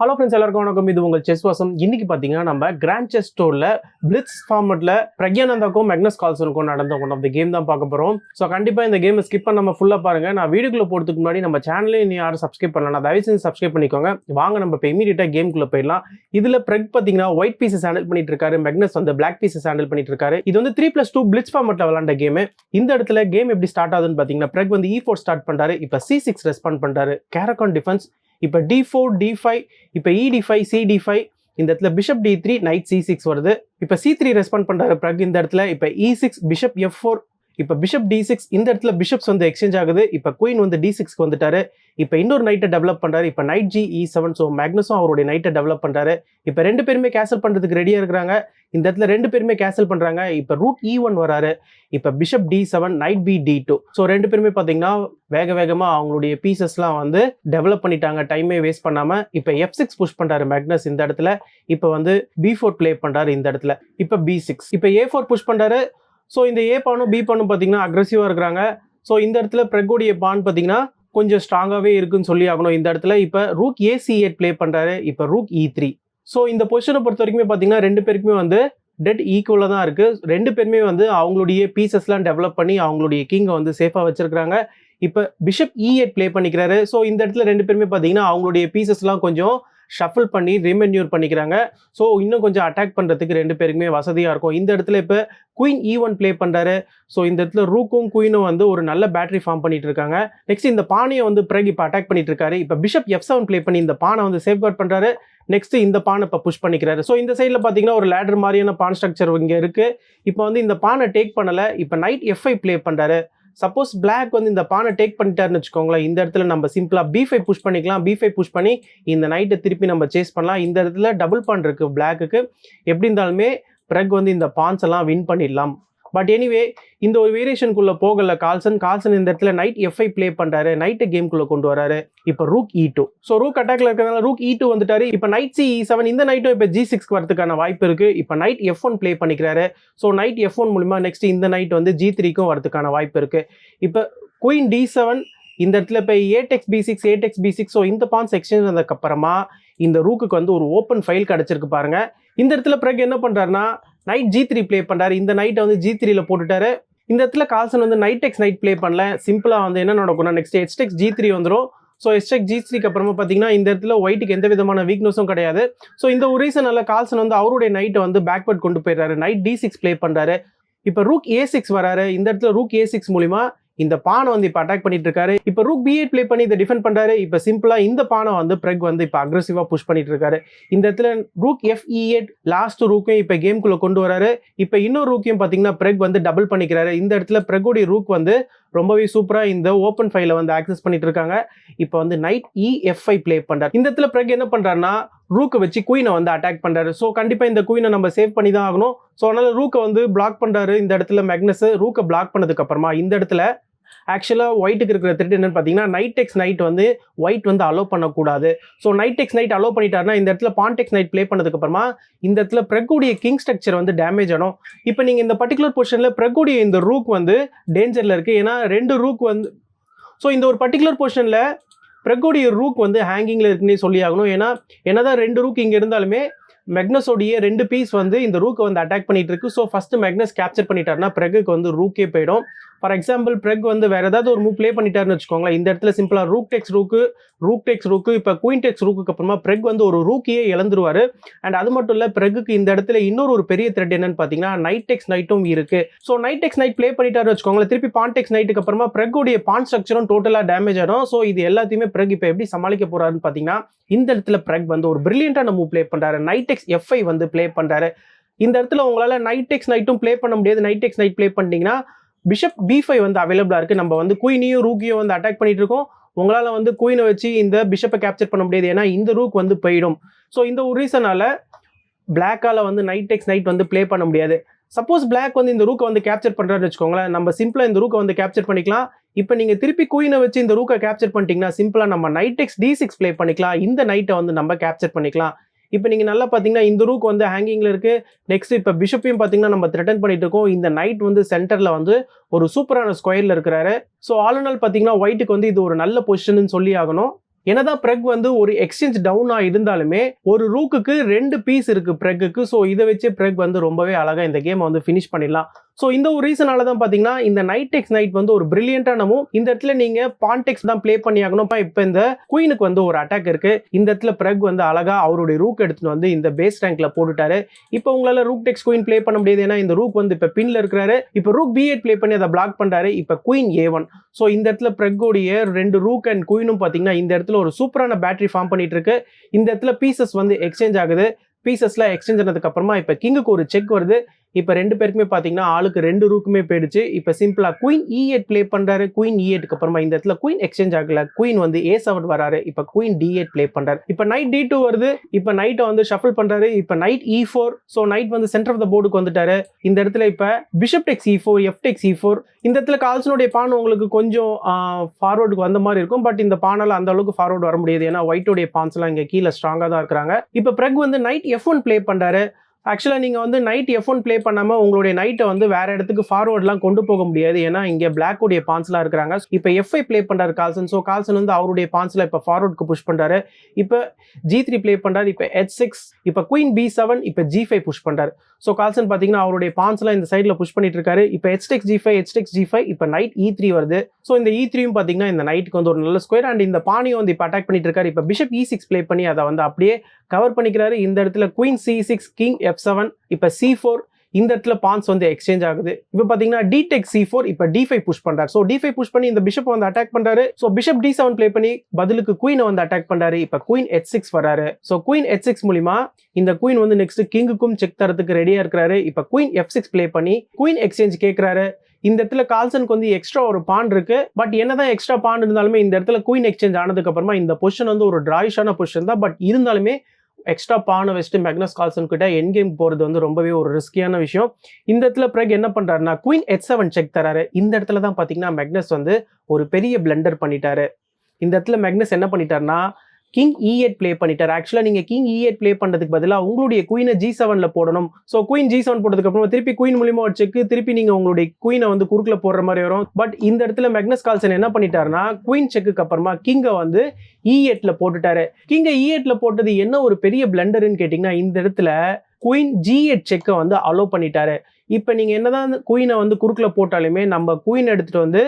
Hello friends, எல்லாருக்கும் வணக்கம். இது உங்கள் செஸ் வாசம். இன்னைக்கு பார்த்தீங்கன்னா நம்ம கிராண்ட் செஸ் ஸ்டோரில் பிளிட்ஸ் ஃபார்மெட்டில் பிரக்யானந்தாக்கும் மேக்னஸ் கால்சனுக்கும் நடந்த ஒன் ஆஃப் த கேம் தான் பார்க்க போகிறோம். ஸோ கண்டிப்பாக இந்த கேமை ஸ்கிப் பண்ண நம்ம ஃபுல்லாக பாருங்கள். நான் வீடியோக்குள்ளே போகிறதுக்கு முன்னாடி நம்ம சேனலே நீ யாரும் சப்ஸ்கிரைப் பண்ணலாம், தயவு செஞ்சு சப்ஸ்கிரைப் பண்ணிக்கோங்க. வாங்க நம்ம இப்போ இமீடியட்டாக கேமுக்குள்ளே போயிடலாம். இதில் பிரக் பார்த்தீங்கன்னா ஒயிட் பீசஸ் ஹேண்டில் பண்ணிட்டு இருக்காரு, மேக்னஸ் வந்து பிளாக் பீசஸ் ஹேண்டில் பண்ணிட்டு இருக்காரு. இது வந்து 3+2 பிளிட்ஸ் ஃபார்மெட்டில் விளாண்ட கேமு. இந்த இடத்துல கேம் எப்படி ஸ்டார்ட் ஆகுதுன்னு பார்த்தீங்கன்னா பிரக் வந்து E4 ஸ்டார்ட் பண்ணுறாரு. இப்போ C6 ரெஸ்பாண்ட் பண்ணுறாரு, கேரகான் டிஃபென்ஸ். இப்போ D4 D5, இப்போ ED5 CD5, இந்த இடத்துல பிஷப் D3 நைட் C6 வருது. இப்போ C3 ரெஸ்பாண்ட் பண்றாரு பிரக் இந்த இடத்துல. இப்போ E6 பிஷப் F4, இப்போ பிஷப் D6, இந்த இடத்துல பிஷப்ஸ் வந்து எக்ஸ்சேஞ்ச் ஆகுது. இப்போ குயின் வந்து D6க்கு வந்துட்டாரு. இப்போ இன்னொரு நைட்டை டெவலப் பண்றாரு. இப்போ நைட் G E7. ஸோ மேக்னஸும் அவருடைய நைட்டை டெவலப் பண்றாரு. இப்போ ரெண்டு பேருமே கேன்சல் பண்றதுக்கு ரெடியா இருக்கிறாங்க. இந்த இடத்துல ரெண்டு பேருமே கேன்சல் பண்றாங்க. இப்போ ரூக் E1 வராரு. இப்போ bishop D7 night B D2. So ரெண்டு பேருமே பார்த்தீங்கன்னா வேகமா அவங்களுடைய பீசஸ்லாம் வந்து டெவலப் பண்ணிட்டாங்க, டைமே வேஸ்ட் பண்ணாம. இப்போ F6 புஷ் பண்றாரு மேக்னஸ் இந்த இடத்துல. இப்போ வந்து B4 பிளே பண்றாரு இந்த இடத்துல. இப்போ B6, இப்போ A4 புஷ் பண்றாரு. ஸோ இந்த ஏ பானும் பி பானும் பார்த்தீங்கன்னா அக்ரெசிவாக இருக்கிறாங்க. ஸோ இந்த இடத்துல பிரக்கோடைய பான் பார்த்தீங்கன்னா கொஞ்சம் ஸ்ட்ராங்காகவே இருக்குன்னு சொல்லி ஆகணும் இந்த இடத்துல. இப்போ ரூக் AC8 பிளே பண்ணுறாரு. இப்போ ரூக் E3. ஸோ இந்த பொசிஷனை பொறுத்த வரைக்குமே பார்த்தீங்கன்னா ரெண்டு பேருக்குமே வந்து டெட் ஈக்குவலாக தான் இருக்குது. ரெண்டு பேருமே வந்து அவங்களுடைய பீசஸ்லாம் டெவலப் பண்ணி அவங்களுடைய கிங்கை வந்து சேஃபாக வச்சிருக்கிறாங்க. இப்போ பிஷப் E8 பிளே பண்ணிக்கிறாரு. ஸோ இந்த இடத்துல ரெண்டு பேருமே பார்த்தீங்கன்னா அவங்களுடைய பீசஸ்லாம் கொஞ்சம் ஷஃபிள் பண்ணி ரீமென்யூர் பண்ணிக்கிறாங்க. ஸோ இன்னும் கொஞ்சம் அட்டாக் பண்ணுறதுக்கு ரெண்டு பேருக்குமே வசதியாக இருக்கும். இந்த இடத்துல இப்போ குயின் E1 பிளே பண்ணுறாரு. ஸோ இந்த இடத்துல ரூக்கும் குயினும் வந்து ஒரு நல்ல பேட்டரி ஃபார்ம் பண்ணிட்டு இருக்காங்க. நெக்ஸ்ட் இந்த பானையை வந்து பிரக் இப்போ அட்டாக் பண்ணிட்டு இருக்காரு. இப்போ பிஷப் F7 பிளே பண்ணி இந்த பானை வந்து சேஃப்கார்ட் பண்ணுறாரு. நெக்ஸ்ட் இந்த பானை இப்போ புஷ் பண்ணிக்கிறாரு. ஸோ இந்த சைடில் பார்த்தீங்கன்னா ஒரு லேடர் மாதிரியான பான் ஸ்ட்ரக்சர் இங்கே இருக்கு. இப்போ வந்து இந்த பானை டேக் பண்ணலை. இப்போ நைட் F5 பிளே பண்ணுறாரு. சப்போஸ் பிளாக் வந்து இந்த பானை டேக் பண்ணிட்டாருன்னு வச்சுக்கோங்களேன், இந்த இடத்துல நம்ம சிம்பிளா B5 புஷ் பண்ணிக்கலாம். B5 புஷ் பண்ணி இந்த நைட்டை திருப்பி நம்ம சேஸ் பண்ணலாம். இந்த இடத்துல டபுள் பான் இருக்கு பிளாக்குக்கு. எப்படி இருந்தாலுமே பிரக் வந்து இந்த பான்ஸ் எல்லாம் வின் பண்ணிடலாம். பட் எனிவே இந்த ஒரு வேரியேஷனுக்குள்ள போகல கால்சன் இந்த இடத்துல நைட் F5 பிளே பண்றாரு, நைட்டு கேம்குள்ள கொண்டு வராரு. இப்போ ரூக் E2. ஸோ ரூக் அட்டாக்ல இருக்கிறதுனால ரூக் E2 வந்துட்டாரு. இப்போ நைட் C E7, இந்த நைட்டும் இப்போ G6க்கு வரதுக்கான வாய்ப்பு இருக்கு. இப்போ நைட் F1 பிளே பண்ணிக்கிறாரு. ஸோ நைட் F1 மூலமா நெக்ஸ்ட் இந்த நைட் வந்து G3க்கும் வரதுக்கான வாய்ப்பு இருக்கு. இப்போ குயின் D7, இந்த இடத்துல இப்போ A takes B6. ஸோ இந்த பான்ஸ் எக்ஸ்சேஞ்ச் வந்ததுக்கு அப்புறமா இந்த ரூக்குக்கு வந்து ஒரு ஓப்பன் ஃபைல் கிடைச்சிருக்கு பாருங்க. இந்த இடத்துல பிரக் என்ன பண்றாருன்னா நைட் G3 பிளே பண்றாரு. இந்த நைட்டை வந்து G3ல போட்டுட்டாரு. இந்த இடத்துல கால்சன் வந்து நைட் டெக்ஸ் நைட் பிளே பண்ணல. சிம்பிளா வந்து என்ன நடக்கும்னா நெக்ஸ்ட் H G3 வந்துடும். ஸோ G3க்கு அப்புறமா பார்த்தீங்கன்னா இந்த இடத்துல ஒயிட்டுக்கு எந்த விதமான வீக்னஸும் கிடையாது. ஸோ இந்த ஒரு ரீசனால கால்சன் வந்து அவருடைய நைட்டை வந்து பேக்வர்ட் கொண்டு போயிடுறாரு. நைட் D6 பிளே பண்றாரு. இப்போ ரூக் A6 வராரு. இந்த இடத்துல ரூக் A6 மூலிமா இந்த பானை வந்து இப்போ அட்டாக் பண்ணிட்டு இருக்காரு. இப்போ ரூக் B8 பிளே பண்ணி இதை டிஃபெண்ட் பண்றாரு. இப்போ சிம்பிளா இந்த பானை வந்து பிரக் வந்து இப்போ அக்ரெசிவா புஷ் பண்ணிட்டு இருக்காரு. இந்த இடத்துல ரூக் FE8 லாஸ்ட் ரூக்கையும் இப்போ கேம்குள்ள கொண்டு வராரு. இப்போ இன்னொரு ரூக்கையும் பார்த்தீங்கன்னா பிரக் வந்து டபுள் பண்ணிக்கிறாரு. இந்த இடத்துல பிரக்கோடைய ரூக் வந்து ரொம்பவே சூப்பரா இந்த ஓப்பன் ஃபைல வந்து ஆக்சஸ் பண்ணிட்டு இருக்காங்க. இப்போ வந்து நைட் F5 பிளே பண்றாரு. இந்த இடத்துல பிரக் என்ன பண்றாருன்னா ரூக்கை வச்சு குயினை வந்து அட்டாக் பண்றாரு. ஸோ கண்டிப்பா இந்த குயினை நம்ம சேவ் பண்ணி தான் ஆகணும். ஸோ அதனால ரூக்கை வந்து பிளாக் பண்றாரு. இந்த இடத்துல மேக்னஸ் ரூக்கை பிளாக் பண்ணதுக்கு அப்புறமா இந்த இடத்துல ஆக்சுவலாக ஒயிட்டுக்கு இருக்கிற த்ரெட் என்னன்னு பார்த்தீங்கன்னா நைட் டெக்ஸ் நைட் வந்து ஒயிட் வந்து அலோவ் பண்ணக்கூடாது. So knight takes knight allow பண்ணிட்டாருன்னா இந்த இடத்துல பான் டெக்ஸ் நைட் பிளே பண்ணதுக்கு அப்புறமா இந்த இடத்துல பிரக்குடைய கிங் ஸ்ட்ரக்சர் வந்து டேமேஜ் ஆகும். இப்போ நீங்கள் இந்த பர்டிகுலர் பொசிஷனில் பிரக்குடைய இந்த ரூக் வந்து டேஞ்சரில் இருக்குது. ஏன்னா ரெண்டு ரூக் வந்து இந்த ஒரு பர்டிகுலர் பொசிஷனில் பிரக்குடைய ரூக் வந்து ஹேங்கிங்கில் இருக்குன்னே சொல்லி ஆகணும். ஏன்னா என்னதான் ரெண்டு ரூக் இங்கே இருந்தாலுமே மேக்னஸோடைய ரெண்டு பீஸ் வந்து இந்த ரூக்கை வந்து அட்டாக் பண்ணிட்டு இருக்கு. ஸோ ஃபர்ஸ்ட் மேக்னஸ் கேப்சர் பண்ணிட்டாருன்னா பிரக்குக்கு வந்து ரூக்கே போயிடும். ஃபார் எக்ஸாம்பிள் பிரக் வந்து வேற ஏதாவது ஒரு மூவ் பிளே பண்ணிட்டாருன்னு வச்சுக்கோங்களேன். இந்த இடத்துல சிம்பிளா ரூக் டெக்ஸ் ரூக்கு இப்போ குயின் டெக்ஸ் ரூக்கு அப்புறமா பிரக் வந்து ஒரு ரூக்கியே இழந்துருவாரு. அண்ட் அது மட்டும் இல்ல பிரக்குக்கு இந்த இடத்துல இன்னொரு ஒரு பெரிய த்ரெட் என்னன்னு பாத்தீங்கன்னா நைட் டெக்ஸ் நைட்டும் இருக்கு. So knight takes knight play பண்ணிட்டாருன்னு வச்சுக்கோங்களேன், திருப்பி பான் டெக்ஸ் நைட்டுக்கு அப்புறமா பிரக்குடைய பான் ஸ்ட்ரக்சரும் டோட்டலா டேமேஜ் ஆகும். ஸோ இது எல்லாத்தையுமே பிரக் இப்போ எப்படி சமாளிக்க போறாருன்னு பாத்தீங்கன்னா இந்த இடத்துல பிரக் வந்து ஒரு பிரில்லியன்டான மூவ் பிளே பண்றாரு. நைட் டெக்ஸ் F5 வந்து பிளே பண்றாரு. இந்த இடத்துல உங்களால நைட் டெக்ஸ் நைட்டும் பிளே பண்ண முடியாது. நைட் டெக்ஸ் நைட் பிளே பண்ணிட்டீங்கன்னா பிஷப் B5 வந்து அவைலபிளா இருக்கு. நம்ம வந்து குயினையும் ரூக்கையும் வந்து அட்டாக் பண்ணிட்டு இருக்கோம். உங்களால வந்து குயினை வச்சு இந்த பிஷப்பை கேப்சர் பண்ண முடியாது. ஏன்னா இந்த ரூக் வந்து போயிடும். ஸோ இந்த ஒரு ரீசனால பிளாக்கால வந்து நைட் டெக்ஸ் நைட் வந்து பிளே பண்ண முடியாது. சப்போஸ் பிளாக் வந்து இந்த ரூக்கை வந்து கேப்சர் பண்றாருன்னு வச்சுக்கோங்களேன், நம்ம சிம்பிளா இந்த ரூக்கை வந்து கேப்சர் பண்ணிக்கலாம். இப்போ நீங்க திருப்பி குயினை வச்சு இந்த ரூக்கை கேப்சர் பண்ணிட்டீங்கன்னா சிம்பிளா நம்ம நைட் டெக்ஸ் D6 பிளே பண்ணிக்கலாம். இந்த நைட்டை வந்து நம்ம கேப்சர் பண்ணிக்கலாம். இப்போ நீங்கள் நல்லா பார்த்தீங்கன்னா இந்த ரூக் வந்து ஹேங்கிங்கில் இருக்குது. நெக்ஸ்ட் இப்போ பிஷப்பையும் பார்த்தீங்கன்னா நம்ம த்ரெட்டன் பண்ணிட்டு இருக்கோம். இந்த நைட் வந்து சென்டரில் வந்து ஒரு சூப்பரான ஸ்கொயரில் இருக்கிறாரு. ஸோ ஆல் இன் ஆல் பார்த்தீங்கன்னா ஒயிட்டுக்கு வந்து இது ஒரு நல்ல பொசிஷன் சொல்லி ஆகணும். என்னதான் பிரெக் வந்து ஒரு எக்ஸ்சேஞ்ச் டவுனா இருந்தாலுமே ஒரு ரூக்குக்கு 2 பீஸ் இருக்கு பிரெக்குக்கு. ஸோ இதை வச்சு பிரெக் வந்து ரொம்பவே அழகா இந்த கேமை வந்து ஃபினிஷ் பண்ணிடலாம். ஸோ இந்த ஒரு ரீசனால தான் பார்த்தீங்கன்னா இந்த நைட் டெக்ஸ் நைட் வந்து ஒரு பிரில்லியண்டான மூவ். இந்த இடத்துல நீங்க பான்டெக்ஸ் தான் ப்ளே பண்ணி ஆகணும். இப்போ இந்த குயினுக்கு வந்து ஒரு அட்டாக் இருக்கு. இந்த இடத்துல பிரெக் வந்து அழகா அவருடைய ரூக் எடுத்துட்டு வந்து இந்த பேஸ் ரேங்க்ல போட்டுட்டாரு. இப்போ உங்களால ரூக் டெக்ஸ் குயின் ப்ளே பண்ண முடியாது, ஏன்னா இந்த ரூக் வந்து இப்போ பின்ல இருக்கிறாரு. இப்போ ரூக் B8 ப்ளே பண்ணி அதை பிளாக் பண்றாரு. இப்போ குயின் A1. ஸோ இந்த இடத்துல பிரெக்கோடைய 2 ரூக் அண்ட் குயினும் பார்த்தீங்கன்னா இந்த இடத்துல ஒரு சூப்பரான பேட்டரி ஃபார்ம் பண்ணிட்டு இருக்கு. இந்த இடத்துல பீசஸ் வந்து எக்ஸ்சேஞ்ச் ஆகுது. பீசஸ்ல எக்ஸ்சேஞ்ச் ஆனதுக்கு அப்புறமா இப்போ கிங்குக்கு ஒரு செக் வருது. இப்போ 2 பேருக்குமே பார்த்தீங்கன்னா ஆளுக்கு 2 ரூக்குமே போயிடுச்சு. இப்போ சிம்பிளா குயின் E8 ப்ளே பண்றாரு. குயின் E8க்கு அப்புறமா இந்த இடத்துல குயின் எக்ஸ்சேஞ்ச் ஆகல. குயின் வந்து A7 வராரு. இப்போ குயின் D8 ப்ளே பண்றாரு. இப்போ நைட் D2 வருது. இப்போ நைட்டை வந்து ஷஃபிள் பண்றாரு. இப்போ நைட் E4. ஸோ நைட் வந்து சென்டர் ஆஃப் த போர்டுக்கு வந்துட்டாரு. இந்த இடத்துல இப்போ பிஷப் டெக்ஸ் E4, F டெக்ஸ் E4. இந்த இடத்துல கால்சனுடைய பான் உங்களுக்கு கொஞ்சம் ஃபார்வர்டுக்கு வந்த மாதிரி இருக்கும். பட் இந்த பானால அந்த அளவுக்கு ஃபார்வர்டு வர முடியாது, ஏன்னா ஒயிட்டோடைய பான்ஸ் எல்லாம் இங்க கீழே ஸ்ட்ராங்கா தான் இருக்கிறாங்க. இப்போ பிரெக் வந்து நைட் F1 ப்ளே பண்றாரு. ஆக்சுவலாக நீங்கள் வந்து நைட் F1 ப்ளே பண்ணாமல் உங்களுடைய நைட்டை வந்து வேற இடத்துக்கு ஃபார்வர்ட்லாம் கொண்டு போக முடியாது, ஏன்னா இங்கே பிளாக்குடைய பான்ஸ்லாம் இருக்கிறாங்க. இப்போ F5 ப்ளே பண்ணுறாரு கால்சன். ஸோ கால்சன் வந்து அவருடைய பான்ஸில் இப்போ ஃபார்வர்டுக்கு புஷ் பண்ணுறாரு. இப்போ G3 ப்ளே பண்ணுறாரு. இப்போ H6. இப்போ குயின் B7. இப்போ G5 புஷ் பண்ணுறாரு. ஸோ கால்சன் பார்த்தீங்கன்னா அவருடைய பான்ஸ்லாம் இந்த சைடில் புஷ் பண்ணிட்டு இருக்காரு. இப்போ H6 G5, H6 G5. இப்போ நைட் E3 வருது. ஸோ இந்த E3யும் பார்த்தீங்கன்னா இந்த நைட்டுக்கு வந்து ஒரு நல்ல ஸ்கொயர். அண்ட் இந்த பானியும் வந்து இப்போ அட்டாக் பண்ணிட்டு இருக்காரு. இப்போ பிஷப் E6 ப்ளே பண்ணி அதை வந்து அப்படியே கவர் பண்ணிக்கிறாரு. இந்த இடத்துல குயின் C6, கிங் F7. இப்போ C4. இந்த இடத்துல பான்ஸ் வந்து எக்ஸ்சேஞ்ச் ஆகுது. இப்போ பாத்தீங்கன்னா D டெக் C4. இப்போ D5 புஷ் பண்றாரு. ஸோ D5 புஷ் பண்ணி இந்த பிஷப் வந்து அட்டாக் பண்றாரு. ஸோ பிஷப் D7 ப்ளே பண்ணி பதிலுக்கு குயினை வந்து அட்டாக் பண்றாரு. இப்போ குயின் H6 வராரு. ஸோ குயின் H6 மூலியமா இந்த குயின் வந்து நெக்ஸ்ட் கிங்குக்கும் செக் தரத்துக்கு ரெடியா இருக்கிறாரு. இப்போ குயின் F6 ப்ளே பண்ணி குயின் எக்ஸ்சேஞ்ச் கேட்கிறாரு. இந்த இடத்துல கால்சனுக்கு வந்து எக்ஸ்ட்ரா ஒரு பான் இருக்கு. பட் என்னதான் எக்ஸ்ட்ரா பான் இருந்தாலுமே இந்த இடத்துல குயின் எக்ஸ்சேஞ்ச் ஆனதுக்கு அப்புறமா இந்த பொசிஷன் வந்து ஒரு டிராயிஷான பொசிஷன் தான். பட் இருந்தாலுமே எக்ஸ்ட்ரா பானை வச்சுட்டு மேக்னஸ் கால்சன் கிட்ட என் கேம் போறது வந்து ரொம்பவே ஒரு ரிஸ்கியான விஷயம். இந்த இடத்துல பிறகு என்ன பண்றாருன்னா குயின் H7 செக் தராரு. இந்த இடத்துல தான் பாத்தீங்கன்னா மேக்னஸ் வந்து ஒரு பெரிய பிளண்டர் பண்ணிட்டாரு. இந்த இடத்துல மேக்னஸ் என்ன பண்ணிட்டாருன்னா கிங் E8 ப்ளே பண்ணிட்டாரு. ஆக்சுவலா நீங்க கிங் E8 ப்ளே பண்றதுக்கு பதிலாக உங்களுடைய குயினை G7ல போடணும். ஸோ குயின் G7 போட்டதுக்கு அப்புறமா திருப்பி குயின் மூலியமா ஒரு செக், திருப்பி நீங்க உங்களுடைய குயினை வந்து குறுக்குல போடுற மாதிரி வரும். பட் இந்த இடத்துல மேக்னஸ் கால்சன் என்ன பண்ணிட்டாருன்னா குயின் செக்குக்கு அப்புறமா கிங்கை வந்து E8ல போட்டுட்டாரு. கிங்கை E8ல போட்டது என்ன ஒரு பெரிய பிளண்டர்னு கேட்டீங்கன்னா இந்த இடத்துல குயின் G8 செக்கை வந்து அலோ பண்ணிட்டாரு. இப்போ நீங்க என்னதான் குயினை வந்து குறுக்குல போட்டாலுமே நம்ம குயின் எடுத்துட்டு வந்து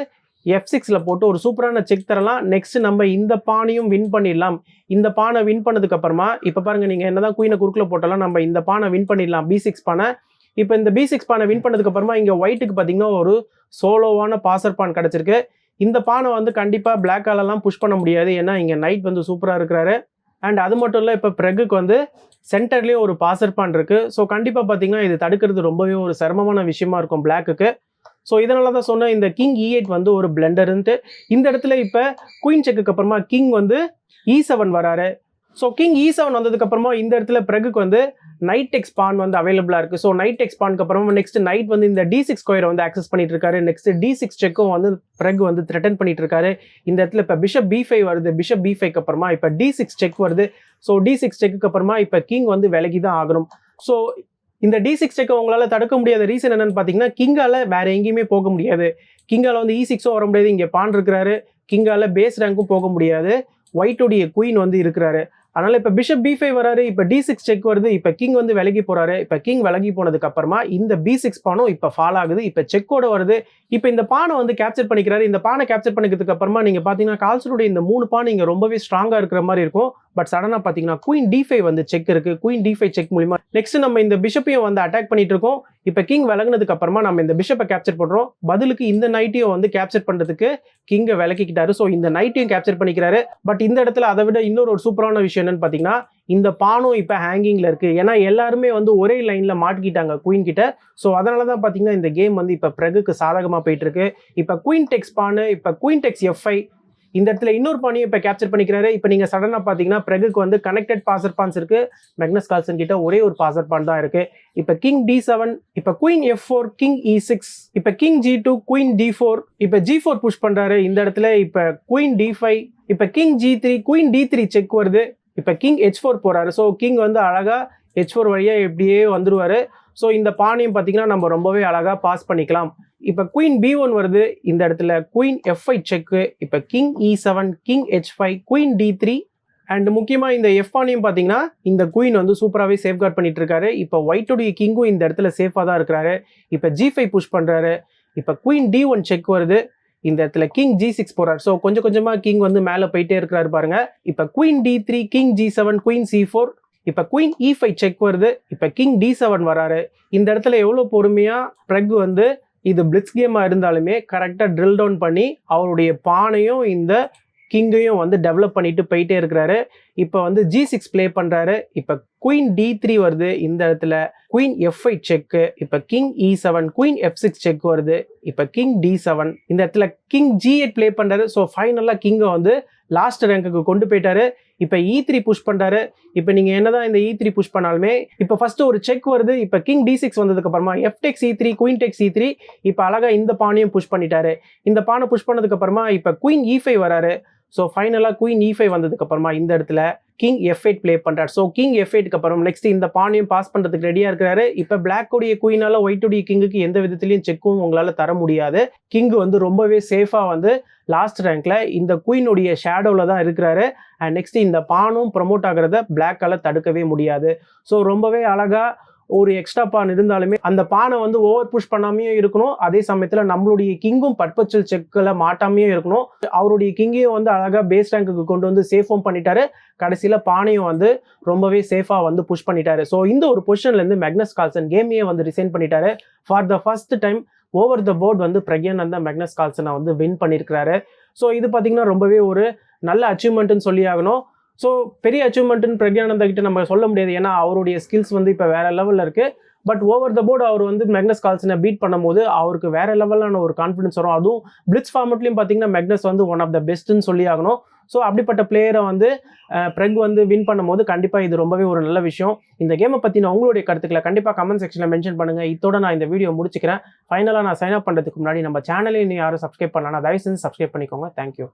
F6ல போட்டு ஒரு சூப்பரான செக் தரலாம். நெக்ஸ்ட் நம்ம இந்த பானையும் வின் பண்ணிடலாம். இந்த பானை வின் பண்ணதுக்கு அப்புறமா இப்போ பாருங்க, நீங்க என்னதான் குயினை குறுக்குல போட்டாலும் நம்ம இந்த பானை வின் பண்ணிடலாம், B6 பானை. இப்போ இந்த B6 பானை வின் பண்ணதுக்கு அப்புறமா இங்க ஒயிட்டுக்கு பாத்தீங்கன்னா ஒரு சோலோவான பாசர் பான் கிடைச்சிருக்கு. இந்த பானை வந்து கண்டிப்பா பிளாக் ஆலெல்லாம் புஷ் பண்ண முடியாது, ஏன்னா இங்க நைட் வந்து சூப்பரா இருக்கிறாரு. அண்ட் அது மட்டும் இல்லை, இப்போ பிரெகுக்கு வந்து சென்டர்லேயே ஒரு பாசர் பான் இருக்கு. ஸோ கண்டிப்பா பாத்தீங்கன்னா இது தடுக்கிறது ரொம்பவே ஒரு சிரமமான விஷயமா இருக்கும் பிளாக்குக்கு. ஸோ இதனால தான் சொன்ன இந்த கிங் E8 வந்து ஒரு பிளண்டர்ன்ட்டு. இந்த இடத்துல இப்போ குயின் செக்குக்கு அப்புறமா கிங் வந்து E7 வராரு. ஸோ கிங் E7 வந்ததுக்கு அப்புறமா இந்த இடத்துல பிரெகுக்கு வந்து நைட் டெக்ஸ் பான் வந்து அவைலபிளா இருக்கு. ஸோ நைட் டெக்ஸ் பானுக்கு அப்புறமா நெக்ஸ்ட் நைட் வந்து இந்த D6 ஸ்கொயரை வந்து ஆக்சஸ் பண்ணிட்டு இருக்காரு. நெக்ஸ்ட் D6 செக்கும் வந்து பிரெக் வந்து த்ரெட்டன் பண்ணிட்டு இருக்காரு. இந்த இடத்துல இப்போ பிஷப் B5 வருது. பிஷப் B5க்கு அப்புறமா இப்போ D6 செக் வருது. ஸோ D6 செக்குக்கு அப்புறமா இப்போ கிங் வந்து விலகி தான் ஆகணும். ஸோ இந்த D6 செக்கை உங்களால தடுக்க முடியாத ரீசன் என்னன்னு பாத்தீங்கன்னா கிங்கால வேற எங்கேயுமே போக முடியாது. கிங்கால வந்து E6ம் வர முடியாது. இங்க பான் இருக்கிறாரு. கிங்கால பேஸ் ரேங்க்கும் போக முடியாது. ஒயிட்டோடைய குயின் வந்து இருக்கிறாரு. அதனால இப்ப பிஷப் B5 வராரு. இப்ப D6 செக் வருது. இப்ப கிங் வந்து விலகி போறாரு. இப்ப கிங் விலகி போனதுக்கு அப்புறமா இந்த B6 பானும் இப்ப ஃபால் ஆகுது. இப்ப செக்கோட வருது. இப்ப இந்த பானை வந்து கேப்சர் பண்ணிக்கிறாரு. இந்த பானை கேப்சர் பண்ணிக்கிறதுக்கு அப்புறமா நீங்க பாத்தீங்கன்னா கால்சனுடைய இந்த 3 பான் இங்க ரொம்பவே ஸ்ட்ராங்கா இருக்கிற மாதிரி இருக்கும். பட் சடனா பாத்தீங்கன்னா குயின் D5 வந்து செக் இருக்கு. குயின் D5 செக் மூலமா நெக்ஸ்ட் நம்ம இந்த பிஷப்பையும் வந்து அட்டாக் பண்ணிட்டு இருக்கோம். இப்ப கிங் விலகினதுக்கு அப்புறமா நம்ம இந்த பிஷப்பை கேப்சர் பண்றோம். பதிலுக்கு இந்த நைட்டையும் வந்து கேப்சர் பண்றதுக்கு கிங்க விலக்கிக்கிட்டாரு. ஸோ இந்த நைட்டையும் கேப்சர் பண்ணிக்கிறாரு. பட் இந்த இடத்துல அதை விட இன்னொரு ஒரு சூப்பரான விஷயம் என்னன்னு பாத்தீங்கன்னா இந்த பானும் இப்ப ஹேங்கிங்ல இருக்கு. ஏன்னா எல்லாருமே வந்து ஒரே லைன்ல மாட்டிக்கிட்டாங்க குயின் கிட்ட. ஸோ அதனாலதான் பாத்தீங்கன்னா இந்த கேம் வந்து இப்ப பிரெகுக்கு சாதகமா போயிட்டு இருக்கு. இப்ப குயின் டெக்ஸ் பானு, இப்ப குயின் டெக்ஸ் F5. இந்த இடத்துல இன்னொரு பானையும் இப்போ கேப்சர் பண்ணிக்கிறாரு. இப்போ நீங்க சடனா பாத்தீங்கன்னா பிரெகுக்கு வந்து கனெக்டட் பாசர் பான்ஸ் இருக்கு. மேக்னஸ் கால்சன் கிட்ட ஒரே ஒரு பாசர் பான் தான் இருக்கு. இப்போ கிங் D7, இப்போ குயின் F4, கிங் E6, இப்போ கிங் G2, குயின் D4, இப்போ G4 புஷ் பண்றாரு. இந்த இடத்துல இப்போ குயின் D5, இப்போ king G3, queen D3 check வருது. இப்போ கிங் H4 போறாரு. ஸோ கிங் வந்து அழகா H4 வழியா எப்படியே வந்துருவாரு. ஸோ இந்த பானையும் பார்த்தீங்கன்னா நம்ம ரொம்பவே அழகா பாஸ் பண்ணிக்கலாம். இப்போ குயின் B1 வருது, இந்த இடத்துல குயின் F5 செக்கு, இப்போ king E7, king H5, queen D3 and முக்கியமாக இந்த எஃப்பானையும் பார்த்தீங்கன்னா இந்த குயின் வந்து சூப்பராகவே சேஃப்கார்ட் பண்ணிட்டு இருக்காரு. இப்போ ஒயிட்டுடைய கிங்கும் இந்த இடத்துல சேஃபாக தான் இருக்கிறாரு. இப்போ G5 புஷ் பண்ணுறாரு. இப்போ குயின் D1 செக் வருது, இந்த இடத்துல கிங் G6 போறாரு. ஸோ கொஞ்சம் கொஞ்சமாக கிங் வந்து மேலே போயிட்டே இருக்கிறாரு பாருங்க. இப்போ queen D3, king G7, queen C4, இப்போ குயின் E5 செக் வருது. இப்போ கிங் D7 வராரு. இந்த இடத்துல எவ்வளோ பொறுமையாக பிரக் வந்து இது பிளிட்ஸ் கேமாக இருந்தாலுமே கரெக்டாக ட்ரில் டவுன் பண்ணி அவருடைய பானையும் இந்த கிங்கையும் வந்து டெவலப் பண்ணிட்டு போயிட்டே இருக்கிறாரு. இப்போ வந்து G6 ப்ளே பண்ணுறாரு. இப்போ குயின் D3 வருது, இந்த இடத்துல குயின் F5 செக்கு, இப்போ king E7, queen F6 check வருது, இப்போ கிங் D7, இந்த இடத்துல கிங் G8 ப்ளே பண்ணுறாரு. ஸோ ஃபைனலாக கிங்கை வந்து லாஸ்ட் ரேங்க்குக்கு கொண்டு போயிட்டாரு. இப்போ E3 புஷ் பண்ணுறாரு. இப்போ நீங்கள் என்னதான் இந்த E3 புஷ் பண்ணாலுமே இப்போ ஃபஸ்ட்டு ஒரு செக் வருது. இப்போ கிங் D6 வந்ததுக்கு அப்புறமா F டெக்ஸ் E3, குயின் டெக்ஸ் E3, இப்போ அழகாக இந்த பானையும் புஷ் பண்ணிட்டாரு. இந்த பானை புஷ் பண்ணதுக்கு அப்புறமா இப்போ குயின் E5 வராரு. ஸோ ஃபைனலாக குயின் E5 வந்ததுக்கு அப்புறமா இந்த இடத்துல கிங் F8 ப்ளே பண்ணுறாரு. ஸோ கிங் F8க்கு அப்புறம் நெக்ஸ்ட் இந்த பானையும் பாஸ் பண்ணுறதுக்கு ரெடியாக இருக்கிறாரு. இப்போ பிளாக்குடைய குயினால ஒயிட்டுடைய கிங்குக்கு எந்த விதத்துலையும் செக்கும் உங்களால் தர முடியாது. கிங் வந்து ரொம்பவே சேஃபாக வந்து லாஸ்ட் ரேங்க்ல இந்த குயினுடைய ஷேடோவில் தான் இருக்கிறாரு. அண்ட் நெக்ஸ்ட் இந்த பானும் ப்ரமோட் ஆகிறத பிளாக்கால தடுக்கவே முடியாது. ஸோ ரொம்பவே அழகாக ஒரு எக்ஸ்ட்ரா பான் இருந்தாலுமே அந்த பானை வந்து ஓவர் புஷ் பண்ணாமையும் இருக்கணும். அதே சமயத்தில் நம்மளுடைய கிங்கும் பர்பச்சுவல் செக்கில் மாட்டாமையும் இருக்கணும். அவருடைய கிங்கையும் வந்து அழகாக பேஸ் ரேங்க்குக்கு கொண்டு வந்து சேஃபும் பண்ணிட்டாரு. கடைசியில் பானையும் வந்து ரொம்பவே சேஃபாக வந்து புஷ் பண்ணிட்டாரு. ஸோ இந்த ஒரு பொசிஷன்லேருந்து மேக்னஸ் கால்சன் கேமையே வந்து ரிசைன் பண்ணிட்டாரு. For the first time over the board வந்து பிரக்யானந்தா மேக்னஸ் கால்சனை வந்து வின் பண்ணியிருக்கிறாரு. ஸோ இது பார்த்தீங்கன்னா ரொம்பவே ஒரு நல்ல அச்சீவ்மெண்ட்டுன்னு சொல்லி ஆகணும். ஸோ பெரிய அச்சீவ்மெண்ட்டுன்னு பிரக்யானந்தா கிட்ட நம்ம சொல்ல முடியாது, ஏன்னா அவருடைய ஸ்கில்ஸ் வந்து இப்போ வேற லெவலில் இருக்குது. பட் ஓவர் த போர்டு அவர் வந்து மேக்னஸ் கால்சனை பீட் பண்ணும்போது அவருக்கு வேற லெவலான ஒரு கான்ஃபிடன்ஸ் வரும். அதுவும் பிளிட்ஸ் ஃபார்மெட்லையும் பார்த்தீங்கன்னா மேக்னஸ் வந்து ஒன் ஆஃப் த பெஸ்ட்டுன்னு சொல்லி ஆகணும். ஸோ அப்படிப்பட்ட பிளேயரை வந்து பிரக் வந்து வின் பண்ணும்போது கண்டிப்பாக இது ரொம்பவே ஒரு நல்ல விஷயம். இந்த கேமை பற்றின உங்களுடைய கருத்துக்களை கண்டிப்பாக கமெண்ட் செக்ஷனில் மென்ஷன் பண்ணுங்கள். இதோட நான் இந்த வீடியோ முடிச்சுக்கிறேன். ஃபைனலாக நான் சைன் அப் பண்ணுறதுக்கு முன்னாடி நம்ம சேனலை நீ யாரும் சப்ஸ்கிரைப் பண்ணலாம், தயவு செஞ்சு சப்ஸ்கிரைப் பண்ணிக்கோங்க. தேங்க்யூ.